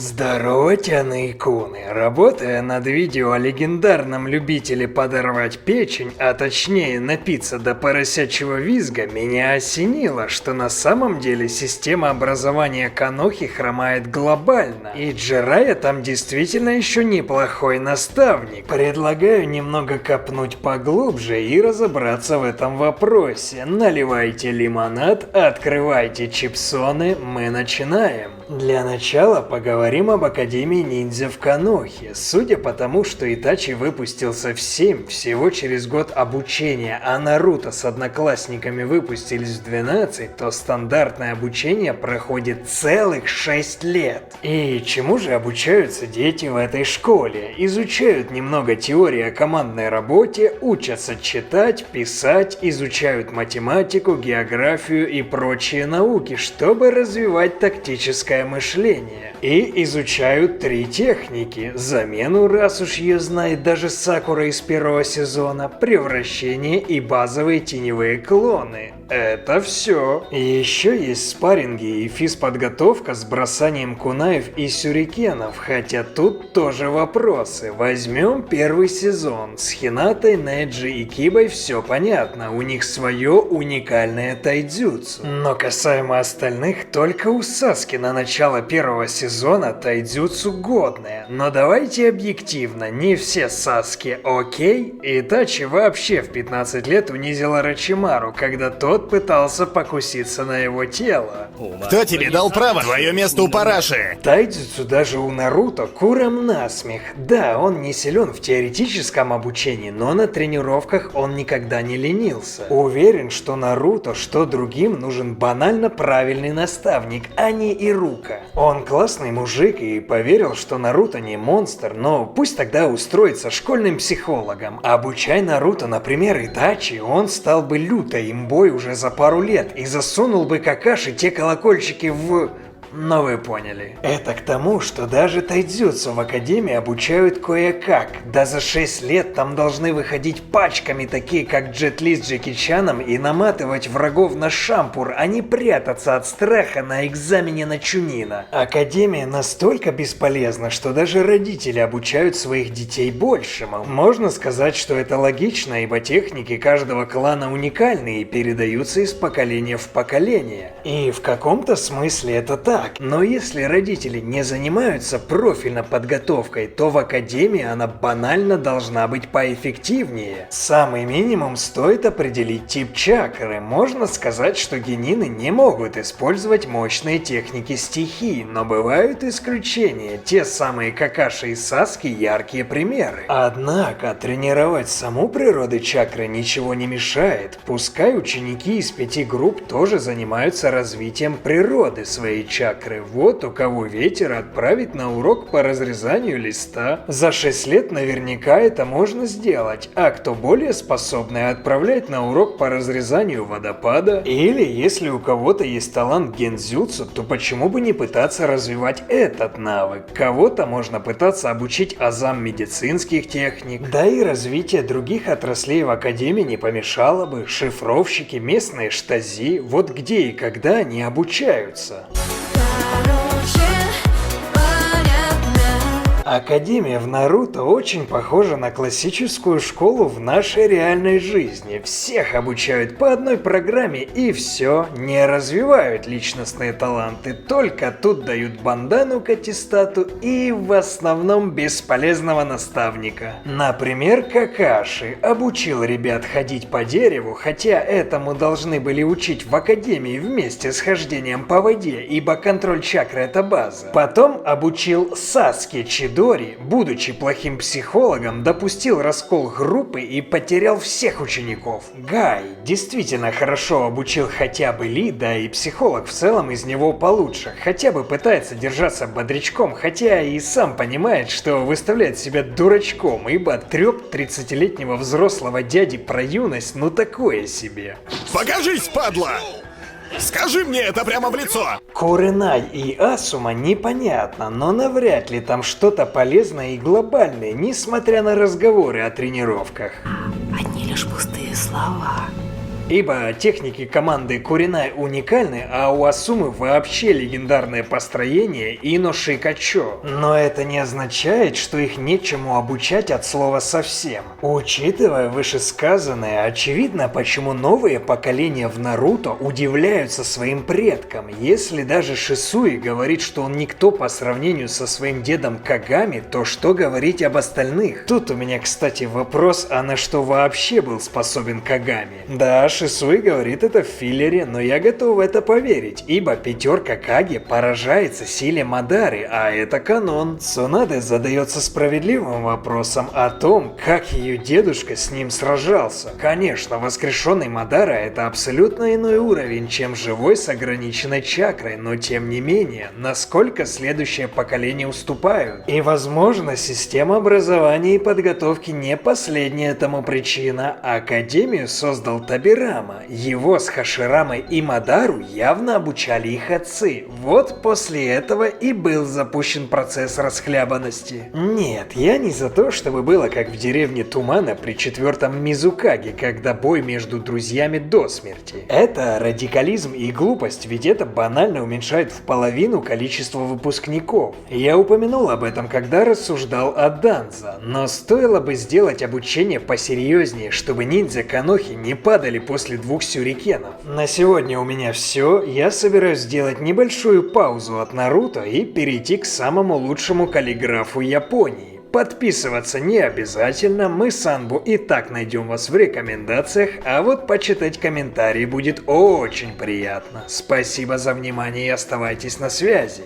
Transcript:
Здорово, Тяна и Куны. Работая над видео о легендарном любителе подорвать печень, а точнее напиться до поросячьего визга, меня осенило, что на самом деле система образования Конохи хромает глобально. И Джирайя там действительно еще неплохой наставник. Предлагаю немного копнуть поглубже и разобраться в этом вопросе. Наливайте лимонад, открывайте чипсоны, мы начинаем. Для начала поговорим об Академии ниндзя в Конохе. Судя по тому, что Итачи выпустился в 7 всего через год обучения, а Наруто с одноклассниками выпустились в 12, то стандартное обучение проходит целых 6 лет. И чему же обучаются дети в этой школе? Изучают немного теории о командной работе, учатся читать, писать, изучают математику, географию и прочие науки, чтобы развивать тактическое мышление. И изучают 3 техники: замену, раз уж ее знает даже Сакура из первого сезона, превращение и базовые теневые клоны. Это все. И еще есть спарринги и физподготовка с бросанием кунаев и сюрикенов, хотя тут тоже вопросы. Возьмем первый сезон. С Хинатой, Неджи и Кибой все понятно, у них свое уникальное тайдзюцу. Но касаемо остальных, только у Саски на начало первого сезона тайдзюцу годное. Но давайте объективно, не все Саски окей? Итачи вообще в 15 лет унизил Орочимару, когда тот пытался покуситься на его тело. Кто тебе дал право? Твое место у параши. Тайдзюцу даже у Наруто курам насмех. Да, он не силен в теоретическом обучении, но на тренировках он никогда не ленился. Уверен, что Наруто, что другим нужен банально правильный наставник, а не Ирука. Он классный мужик и поверил, что Наруто не монстр, но пусть тогда устроится школьным психологом. Обучай Наруто, например, Итачи, он стал бы лютой имбой уже за пару лет и засунул бы Какаши те колокольчики в... Но вы поняли. Это к тому, что даже тайдзюцу в Академии обучают кое-как. Да за 6 лет там должны выходить пачками такие, как Джет Ли с Джеки Чаном, и наматывать врагов на шампур, а не прятаться от страха на экзамене на Чунина. Академия настолько бесполезна, что даже родители обучают своих детей большему. Можно сказать, что это логично, ибо техники каждого клана уникальны и передаются из поколения в поколение. И в каком-то смысле это так. Но если родители не занимаются профильно подготовкой, то в Академии она банально должна быть поэффективнее. Самый минимум стоит определить тип чакры. Можно сказать, что генины не могут использовать мощные техники стихий, но бывают исключения. Те самые Какаши и Саски яркие примеры. Однако тренировать саму природу чакры ничего не мешает. Пускай ученики из 5 групп тоже занимаются развитием природы своей чакры. Вот у кого ветер отправить на урок по разрезанию листа. За 6 лет наверняка это можно сделать, а кто более способный, отправлять на урок по разрезанию водопада. Или если у кого-то есть талант гензюцу, то почему бы не пытаться развивать этот навык? Кого-то можно пытаться обучить азам медицинских техник. Да и развитие других отраслей в Академии не помешало бы. Шифровщики, местные штази, вот где и когда они обучаются. Академия в Наруто очень похожа на классическую школу в нашей реальной жизни. Всех обучают по одной программе и все, не развивают личностные таланты, только тут дают бандану к аттестату и в основном бесполезного наставника. Например, Какаши обучил ребят ходить по дереву, хотя этому должны были учить в Академии вместе с хождением по воде, ибо контроль чакры это база. Потом обучил Саски Чидори, будучи плохим психологом, допустил раскол группы и потерял всех учеников. Гай действительно хорошо обучил хотя бы Ли, да и психолог в целом из него получше. Хотя бы пытается держаться бодрячком, хотя и сам понимает, что выставляет себя дурачком, ибо трёп 30-летнего взрослого дяди про юность, ну такое себе. Покажись, падла! Скажи мне это прямо в лицо! Куренай и Асума непонятно, но навряд ли там что-то полезное и глобальное, несмотря на разговоры о тренировках. Одни лишь пустые слова. Ибо техники команды Куринай уникальны, а у Асумы вообще легендарное построение Ино Шикачо. Но это не означает, что их нечему обучать от слова совсем. Учитывая вышесказанное, очевидно, почему новые поколения в Наруто удивляются своим предкам. Если даже Шисуи говорит, что он никто по сравнению со своим дедом Кагами, то что говорить об остальных? Тут у меня, кстати, вопрос, а на что вообще был способен Кагами? Да, Шисуи говорит это в филлере, но я готов в это поверить, ибо пятерка Каги поражается силе Мадары, а это канон. Цунаде задается справедливым вопросом о том, как ее дедушка с ним сражался. Конечно, воскрешенный Мадара это абсолютно иной уровень, чем живой с ограниченной чакрой, но тем не менее, насколько следующее поколение уступают. И возможно, система образования и подготовки не последняя тому причина. Академию создал Табирама. Его с Хаширамой и Мадару явно обучали их отцы. Вот после этого и был запущен процесс расхлябанности. Нет, я не за то, чтобы было как в деревне Тумана при 4-м Мизукаге, когда бой между друзьями до смерти. Это радикализм и глупость, ведь это банально уменьшает в половину количество выпускников. Я упомянул об этом, когда рассуждал о Данзо, но стоило бы сделать обучение посерьезнее, чтобы ниндзя Канохи не падали после 2 сюрикенов. На сегодня у меня все, я собираюсь сделать небольшую паузу от Наруто и перейти к самому лучшему каллиграфу Японии. Подписываться не обязательно, мы с Анбу и так найдем вас в рекомендациях, а вот почитать комментарии будет очень приятно. Спасибо за внимание и оставайтесь на связи.